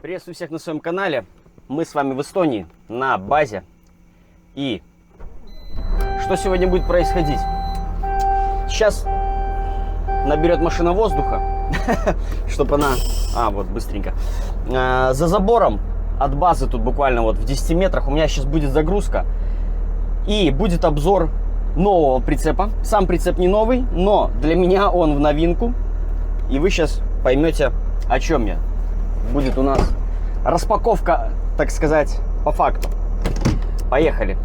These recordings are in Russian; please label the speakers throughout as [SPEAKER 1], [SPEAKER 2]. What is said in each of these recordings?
[SPEAKER 1] Приветствую всех на своем канале. Мы с вами в Эстонии, на базе. И что сегодня будет происходить? Сейчас наберет машина воздуха, чтобы она... вот, быстренько. За забором от базы, тут буквально вот в 10 метрах, у меня сейчас будет загрузка. И будет обзор нового прицепа. Сам прицеп не новый, но для меня он в новинку. И вы сейчас поймете, о чем я. Будет у нас распаковка, так сказать, по факту. Поехали.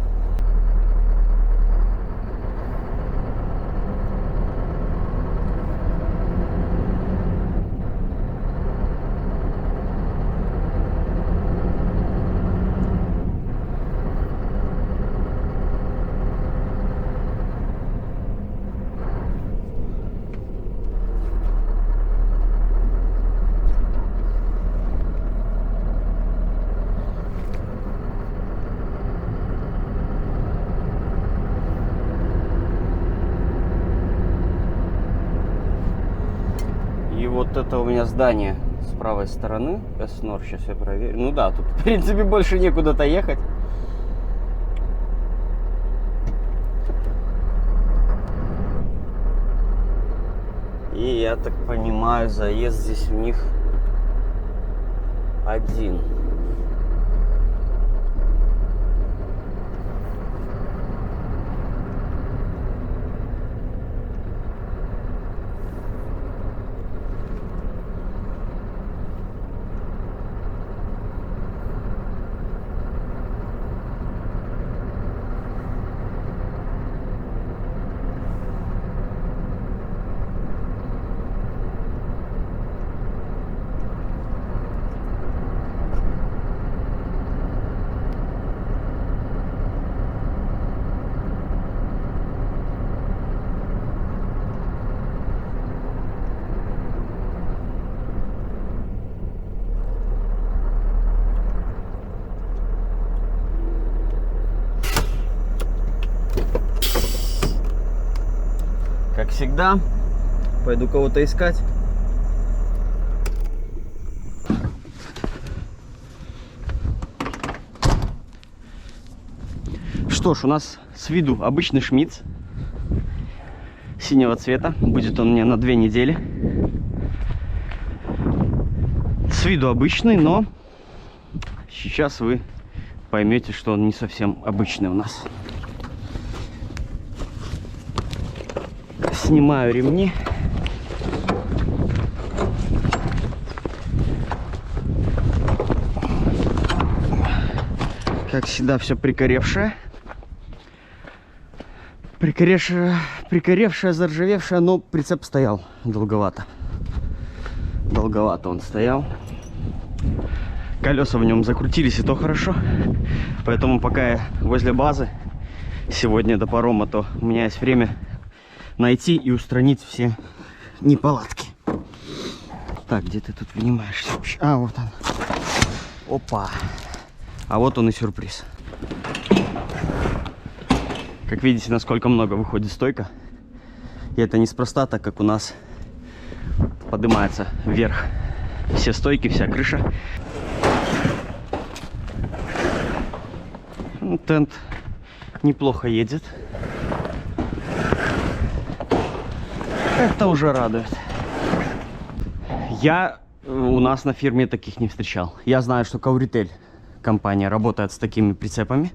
[SPEAKER 1] И вот это у меня здание с правой стороны. Эснор, сейчас я проверю. Ну да, тут в принципе больше некуда-то ехать. И я так понимаю, заезд здесь у них один. Как всегда, пойду кого-то искать. Что ж, у нас с виду обычный Шмидц синего цвета. Будет он мне на 2 недели. С виду обычный, но сейчас вы поймете, что он не совсем обычный у нас. Снимаю ремни. Как всегда, все прикоревшее. Прикоревшее, заржавевшее, но прицеп стоял долговато. Долговато он стоял. Колеса в нем закрутились, и то хорошо. Поэтому пока я возле базы сегодня до парома, то у меня есть время найти и устранить все неполадки. Так, где ты тут вынимаешься? Вот он. Опа. А вот он и сюрприз. Как видите, насколько много выходит стойка. И это неспроста, так как у нас поднимается вверх все стойки, вся крыша. Тент неплохо едет. Это уже радует. Я у нас на фирме таких не встречал. Я знаю, что Кауритель компания работает с такими прицепами.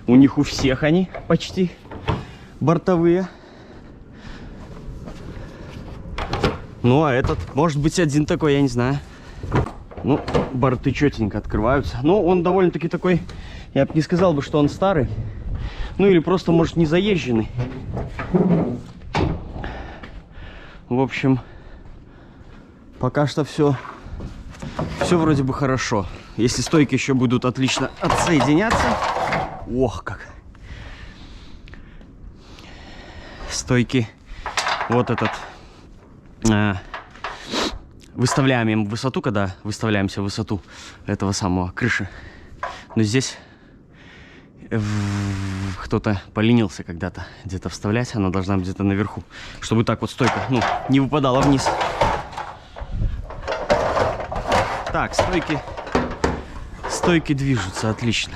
[SPEAKER 1] У них у всех они почти бортовые. Ну, а этот, может быть, один такой, я не знаю. Ну, борты четенько открываются. Но он довольно-таки такой, я бы не сказал бы, что он старый. Ну, или просто, может, не заезженный. В общем, пока что все вроде бы хорошо. Если стойки еще будут отлично отсоединяться. Ох, как. Стойки. Вот этот. Выставляем им высоту, когда выставляемся в высоту этого самого крыши. Но здесь кто-то поленился когда-то где-то вставлять, она должна быть где-то наверху, чтобы так вот стойка, ну, не выпадала вниз. Так, стойки движутся, отлично.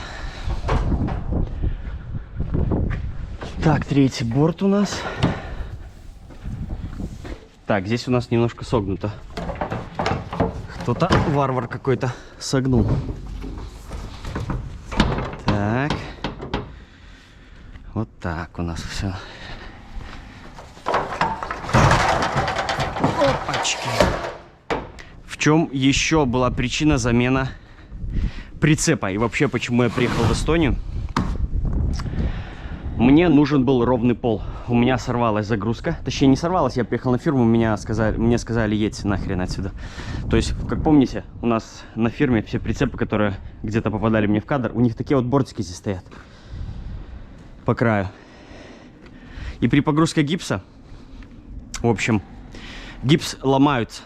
[SPEAKER 1] Так, третий борт у нас. Так, здесь у нас немножко согнуто. Кто-то, варвар какой-то, согнул. Так. Вот так у нас все. Опачки. В чем еще была причина замена прицепа? И вообще, почему я приехал в Эстонию? Мне нужен был ровный пол. У меня сорвалась загрузка. Точнее, не сорвалась, я приехал на фирму, мне сказали, едь нахрен отсюда. То есть, как помните, у нас на фирме все прицепы, которые где-то попадали мне в кадр, у них такие вот бортики здесь стоят. По краю. И при погрузке гипса, в общем, гипс ломаются.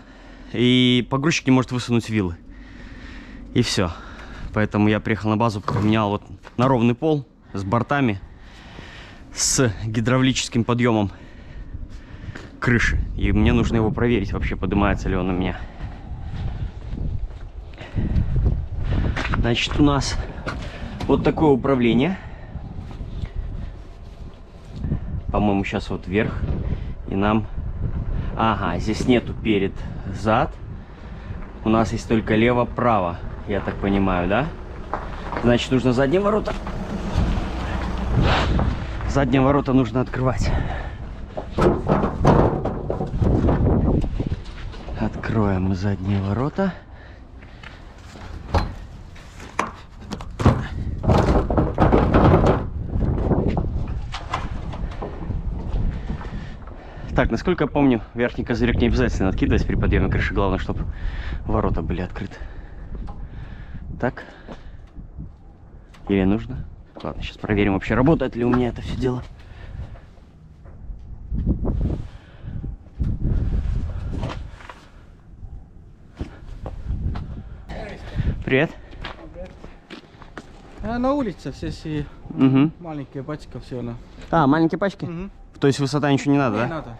[SPEAKER 1] И погрузчик не может высунуть вилы. И все. Поэтому я приехал на базу, поменял вот на ровный пол с бортами, с гидравлическим подъемом крыши. И мне нужно его проверить, вообще поднимается ли он у меня. Значит, у нас вот такое управление. По-моему, сейчас вот вверх. И нам... Ага, здесь нету перед, зад. У нас есть только лево-право, я так понимаю, да? Значит, нужно задние ворота. Задние ворота нужно открывать. Откроем мы задние ворота. Так, насколько я помню, верхний козырек не обязательно откидывать при подъеме крыши. Главное, чтобы ворота были открыты. Так? Или нужно? Ладно, сейчас проверим, вообще работает ли у меня это все дело. Привет.
[SPEAKER 2] На улице все маленькие пачки, все.
[SPEAKER 1] Маленькие пачки? То есть высота ничего не надо,
[SPEAKER 2] не
[SPEAKER 1] да?
[SPEAKER 2] Надо.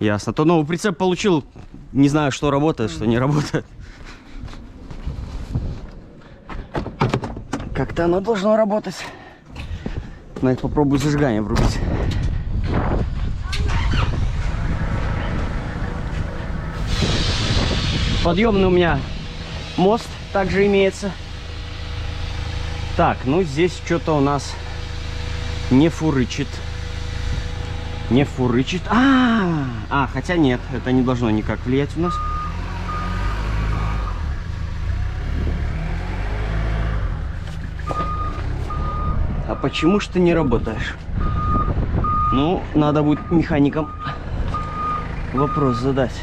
[SPEAKER 1] Ясно. То новый прицеп получил, не знаю, что работает, что не работает. Как-то оно должно работать. Надо попробую зажигание врубить. Подъемный у меня мост также имеется. Так, ну здесь что-то у нас не фурычит. Не фурычит. Хотя нет, это не должно никак влиять у нас. А почему ж ты не работаешь? Ну, надо будет механикам вопрос задать.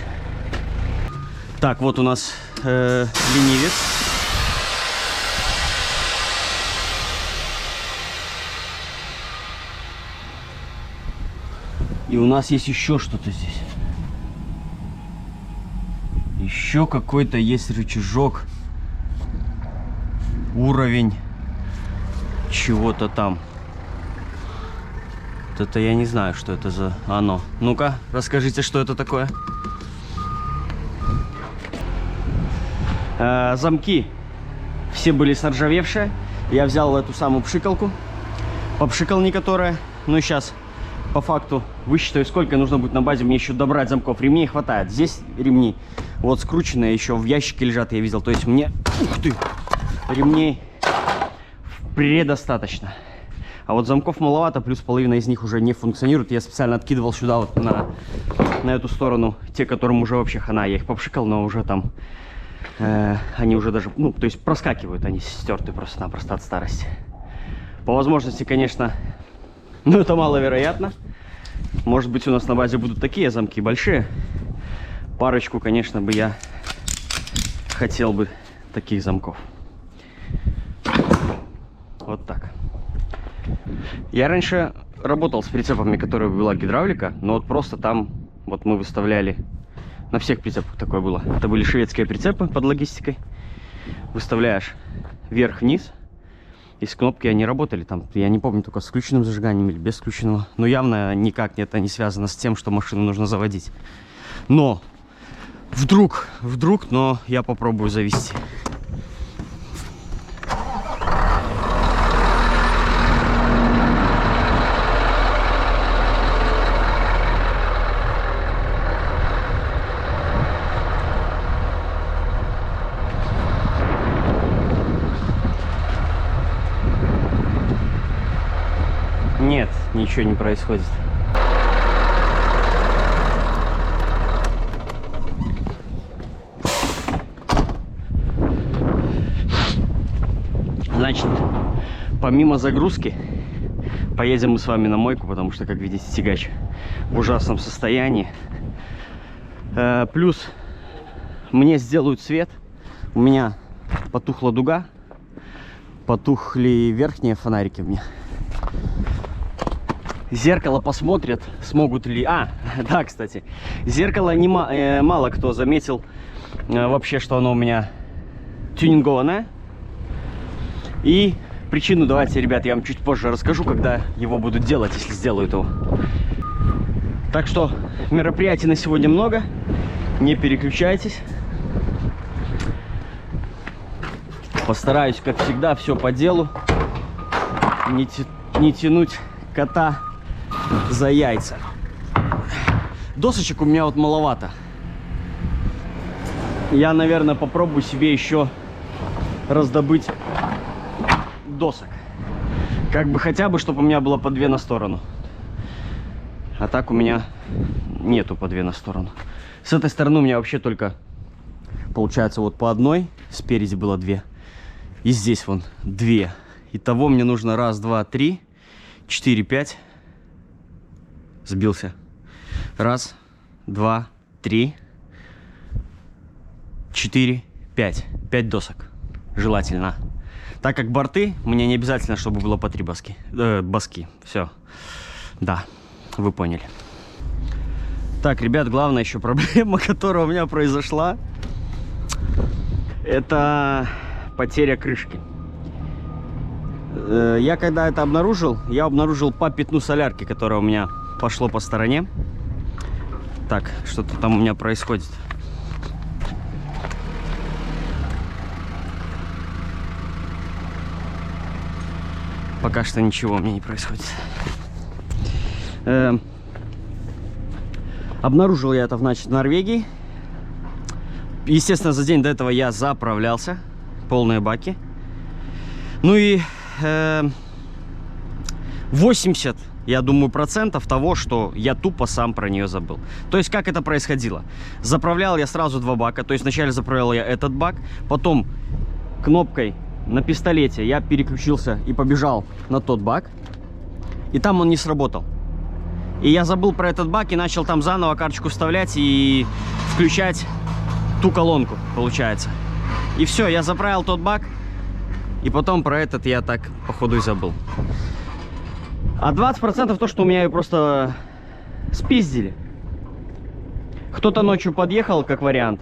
[SPEAKER 1] Так, вот у нас ленивец. И у нас есть еще что-то здесь. Еще какой-то есть рычажок. Уровень чего-то там. Вот это я не знаю, что это за оно. Ну-ка, расскажите, что это такое. Замки все были соржавевшие. Я взял эту самую пшикалку. Попшикал не которая. Ну, сейчас по факту высчитаю, сколько нужно будет на базе мне еще добрать замков. Ремней хватает. Здесь ремни вот скрученные еще в ящике лежат, я видел. То есть мне, ух ты, ремней предостаточно. А вот замков маловато, плюс половина из них уже не функционирует. Я специально откидывал сюда вот на эту сторону те, которым уже вообще хана. Я их попшикал, но уже там они уже даже, ну, то есть проскакивают, они стерты просто-напросто от старости. По возможности, конечно, но это маловероятно. Может быть, у нас на базе будут такие замки большие. Парочку, конечно, бы я хотел бы таких замков. Вот так. Я раньше работал с прицепами, которые была гидравлика, но вот просто там вот мы выставляли, на всех прицепах такое было. Это были шведские прицепы под логистикой. Выставляешь вверх-вниз, и с кнопки они работали там, я не помню, только с включенным зажиганием или без включенного. Но явно никак это не связано с тем, что машину нужно заводить. Но вдруг, но я попробую завести. ничего не происходит. Значит, помимо загрузки, поедем мы с вами на мойку, потому что, как видите, тягач в ужасном состоянии. Плюс мне сделают свет. У меня потухла дуга, потухли верхние фонарики мне. Зеркало посмотрят, смогут ли... да, кстати, зеркало мало кто заметил вообще, что оно у меня тюнингованное. И причину давайте, ребят, я вам чуть позже расскажу, когда его будут делать, если сделают его. Так что мероприятий на сегодня много, не переключайтесь. Постараюсь, как всегда, все по делу, не тянуть кота за яйца. Досочек у меня вот маловато. Я, наверное, попробую себе еще раздобыть досок. Как бы хотя бы, чтобы у меня было по 2 на сторону. А так у меня нету по 2 на сторону. С этой стороны у меня вообще только, получается, вот по одной. Спереди было 2. И здесь вон 2. Итого мне нужно 1, 2, 3, 4, 5. Сбился. 1, 2, 3, 4, 5. 5 досок. Желательно. Так как борты, мне не обязательно, чтобы было по 3 боски. Все. Да, вы поняли. Так, ребят, главная еще проблема, которая у меня произошла, это потеря крышки. Я когда это обнаружил, я обнаружил по пятну солярки, которое у меня пошло по стороне. Так, что-то там у меня происходит. Пока что ничего у меня не происходит. Обнаружил я это, значит, в Норвегии. Естественно, за день до этого я заправлялся. Полные баки. Ну и 80, я думаю, процентов того, что я тупо сам про нее забыл. То есть, как это происходило? Заправлял я сразу 2 бака. То есть, вначале заправлял я этот бак. Потом кнопкой на пистолете я переключился и побежал на тот бак. И там он не сработал. И я забыл про этот бак и начал там заново карточку вставлять и включать ту колонку, получается. И все, я заправил тот бак. И потом про этот я так, походу, и забыл. А 20% то, что у меня ее просто спиздили. Кто-то ночью подъехал, как вариант.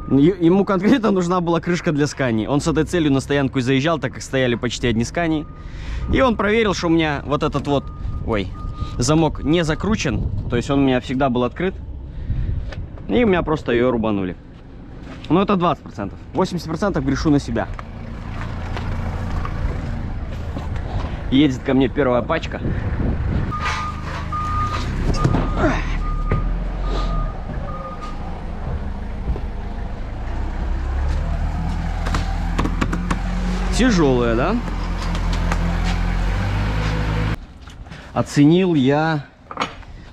[SPEAKER 1] Ему конкретно нужна была крышка для скани. Он с этой целью на стоянку и заезжал, так как стояли почти одни скани. И он проверил, что у меня вот этот вот, замок не закручен. То есть он у меня всегда был открыт. И у меня просто ее рубанули. Но это 20%. 80% грешу на себя. Едет ко мне первая пачка. Тяжелая, да? Оценил я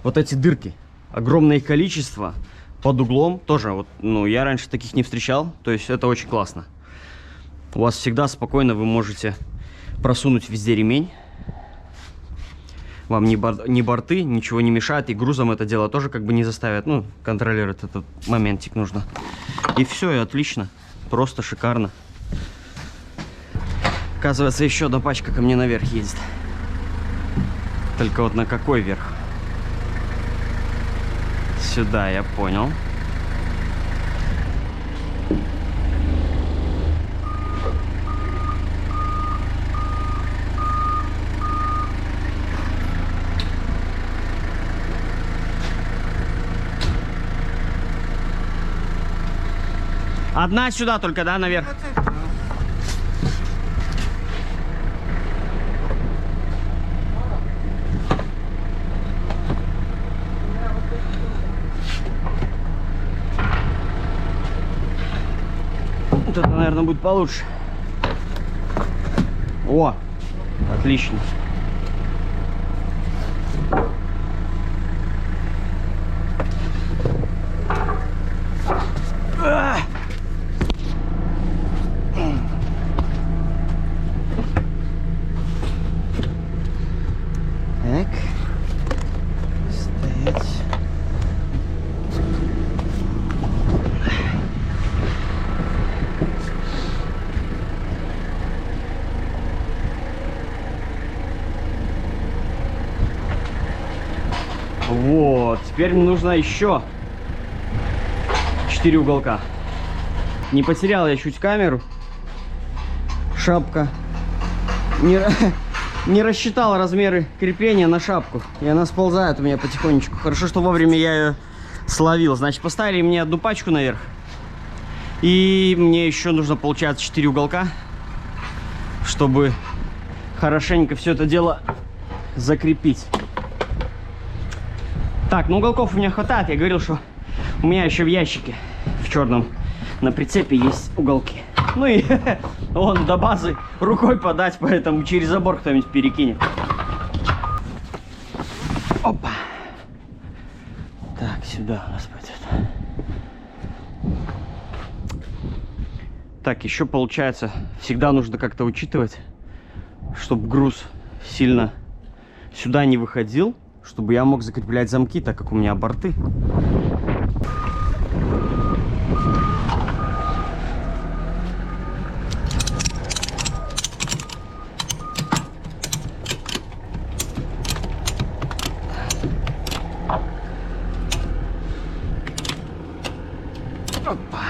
[SPEAKER 1] вот эти дырки. Огромное количество под углом. Тоже, вот, я раньше таких не встречал. То есть это очень классно. У вас всегда спокойно вы можете просунуть везде ремень. Вам ни борты, ничего не мешает. И грузом это дело тоже как бы не заставят. Контролировать этот моментик нужно. И все, и отлично. Просто шикарно. Оказывается, еще одна пачка ко мне наверх едет. Только вот на какой верх? Сюда, я понял. Одна сюда только, да, наверх? Вот это, наверное, будет получше. О, отлично. Так. Стоять. Вот, теперь мне нужно еще 4 уголка. Не потерял я чуть камеру. Шапка. Не рассчитал размеры крепления на шапку. И она сползает у меня потихонечку. Хорошо, что вовремя я ее словил. Значит, поставили мне одну пачку наверх. И мне еще нужно, получается, 4 уголка, чтобы хорошенько все это дело закрепить. Так, ну уголков у меня хватает. Я говорил, что у меня еще в ящике в черном на прицепе есть уголки. Ну и он до базы рукой подать, поэтому через забор кто-нибудь перекинет. Опа. Так, сюда у нас пойдет. Так, еще получается, всегда нужно как-то учитывать, чтобы груз сильно сюда не выходил, чтобы я мог закреплять замки, так как у меня борты. Опа.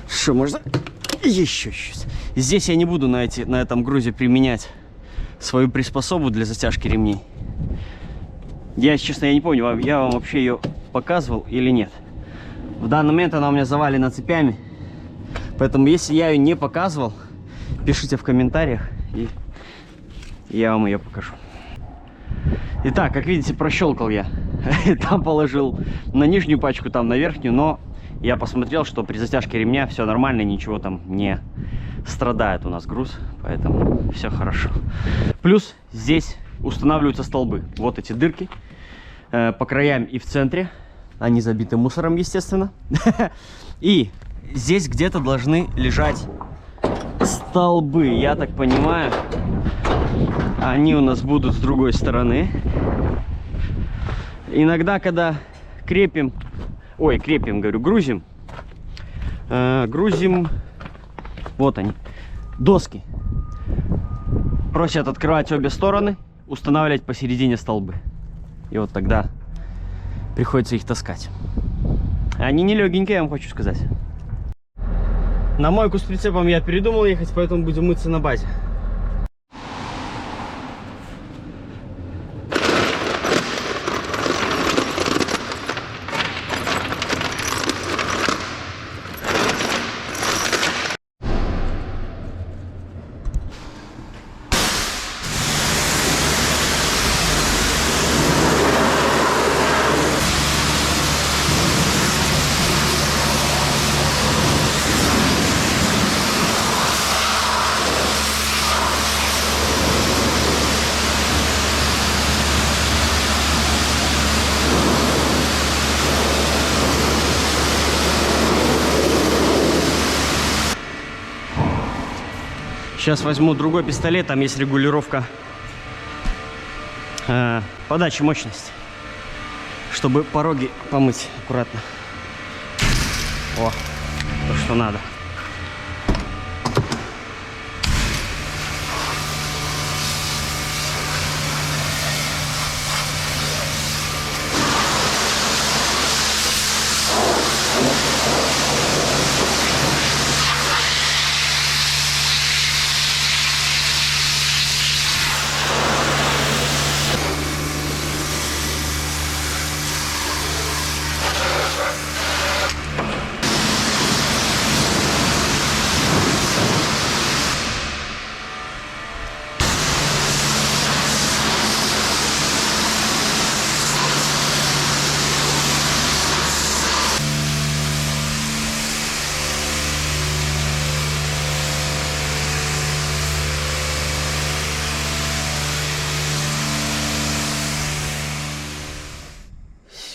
[SPEAKER 1] Что, можно еще чуть? Здесь я не буду на этом грузе применять свою приспособу для затяжки ремней. Я, честно, я не помню, я вам вообще ее показывал или нет. В данный момент она у меня завалена цепями. Поэтому, если я ее не показывал, пишите в комментариях, и я вам ее покажу. Итак, как видите, прощелкал я. Там положил на нижнюю пачку, там на верхнюю, но я посмотрел, что при затяжке ремня все нормально, ничего там не страдает у нас груз, поэтому все хорошо. Плюс здесь устанавливаются столбы. Вот эти дырки по краям и в центре. Они забиты мусором, естественно. И здесь где-то должны лежать столбы. Я так понимаю, они у нас будут с другой стороны. Иногда, когда крепим, грузим, вот они, доски. Просят открывать обе стороны, устанавливать посередине столбы. И вот тогда приходится их таскать. Они не легенькие, я вам хочу сказать. На мойку с прицепом я передумал ехать, поэтому будем мыться на базе. Сейчас возьму другой пистолет, там есть регулировка подачи мощности, чтобы пороги помыть аккуратно. О, то, что надо.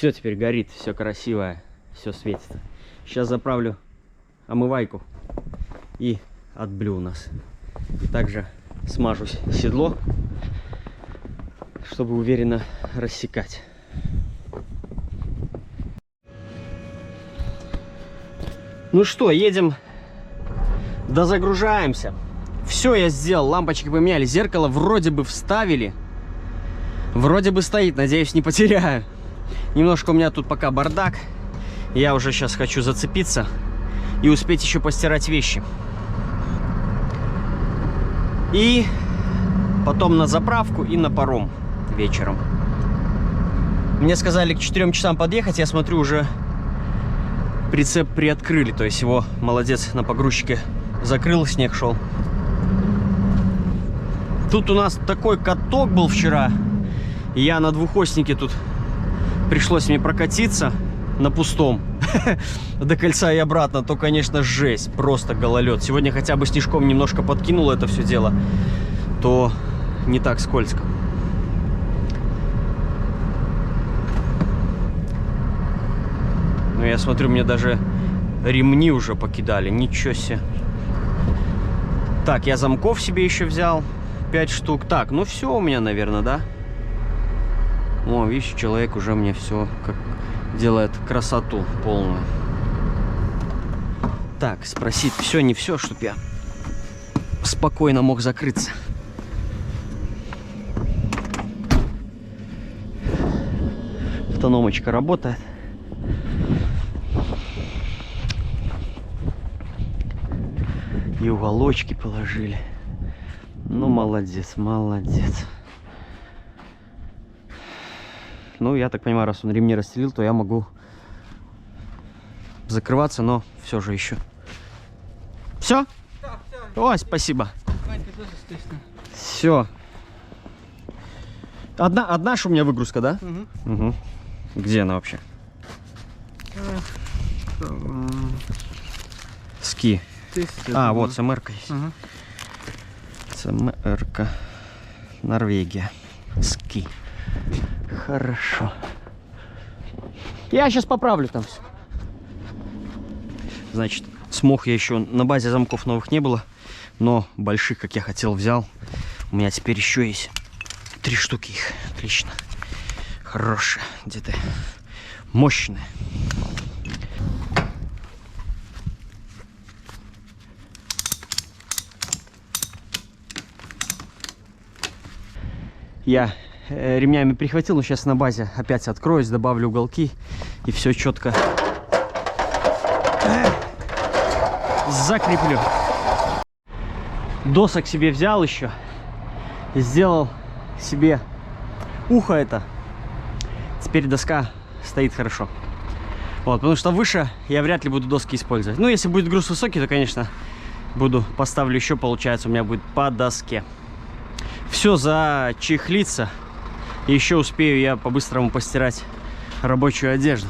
[SPEAKER 1] Все теперь горит, все красивое, все светится. Сейчас заправлю омывайку и отблю у нас. Также смажу седло, чтобы уверенно рассекать. Ну что, едем, дозагружаемся. Все я сделал, лампочки поменяли, зеркало вроде бы вставили. Вроде бы стоит, надеюсь, не потеряю. Немножко у меня тут пока бардак. Я уже сейчас хочу зацепиться и успеть еще постирать вещи. И потом на заправку и на паром вечером. Мне сказали к 4 часам подъехать, я смотрю, уже прицеп приоткрыли. То есть его, молодец, на погрузчике закрыл, снег шел. Тут у нас такой каток был вчера. И я на двухоснике тут пришлось мне прокатиться на пустом до кольца и обратно. То, конечно, жесть, просто гололед. Сегодня хотя бы снежком немножко подкинул это все дело, то не так скользко. Но я смотрю, мне даже ремни уже покидали. Ничего себе. Так, я замков себе еще взял 5 штук. Так, ну все у меня, наверное, да? О, видишь, человек уже мне все как делает красоту полную. Так, спросить все, не все, чтоб я спокойно мог закрыться. Автономочка работает. И уголочки положили. Ну, молодец, молодец. Ну, я так понимаю, раз он ремни расстелил, то я могу закрываться, но все же еще. Все?
[SPEAKER 2] Да, все.
[SPEAKER 1] Ой, спасибо.
[SPEAKER 2] Ванька тоже стысно.
[SPEAKER 1] Все. Одна ж у меня выгрузка, да?
[SPEAKER 2] Угу.
[SPEAKER 1] Угу. Где она вообще? Ски. А, вот, СМР-ка есть.
[SPEAKER 2] Угу.
[SPEAKER 1] СМР-ка. Норвегия. Ски. Хорошо. Я сейчас поправлю там все. Значит, смог я еще, на базе замков новых не было, но больших, как я хотел, взял. У меня теперь еще есть 3 штуки их. Отлично. Хорошие. Где-то мощные. Я ремнями прихватил, но сейчас на базе опять откроюсь, добавлю уголки и все четко закреплю. Досок себе взял еще, сделал себе ухо это. Теперь доска стоит хорошо. Вот, потому что выше я вряд ли буду доски использовать. Ну, если будет груз высокий, то, конечно, поставлю еще, получается, у меня будет по доске. Все зачехлится. И еще успею я по-быстрому постирать рабочую одежду.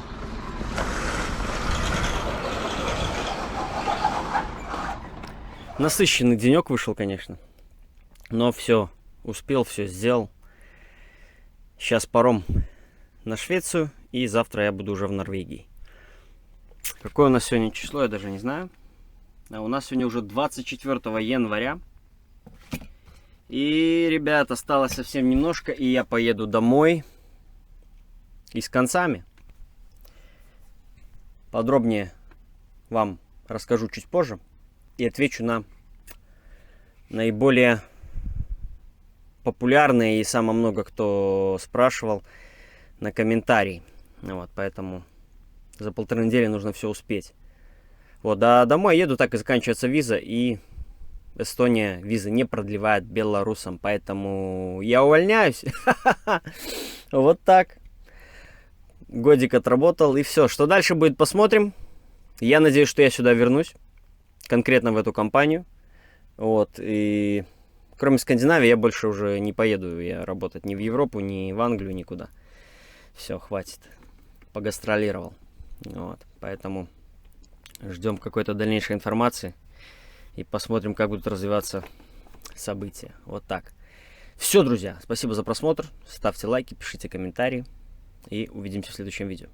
[SPEAKER 1] Насыщенный денек вышел, конечно. Но все успел, все сделал. Сейчас паром на Швецию. И завтра я буду уже в Норвегии. Какое у нас сегодня число, я даже не знаю. А у нас сегодня уже 24 января. И, ребят, осталось совсем немножко, и я поеду домой. И с концами. Подробнее вам расскажу чуть позже. И отвечу на наиболее популярные и самое много кто спрашивал на комментарии. Вот, поэтому за 1,5 недели нужно все успеть. Вот, а домой еду, так и заканчивается виза, и Эстония визы не продлевает белорусам, поэтому я увольняюсь. Вот так. Годик отработал, и все. Что дальше будет, посмотрим. Я надеюсь, что я сюда вернусь, конкретно в эту компанию. Вот, и кроме Скандинавии я больше уже не поеду я работать ни в Европу, ни в Англию, никуда. Все, хватит. Погастролировал. Вот, поэтому ждем какой-то дальнейшей информации. И посмотрим, как будут развиваться события. Вот так. Все, друзья. Спасибо за просмотр. Ставьте лайки, пишите комментарии. и увидимся в следующем видео.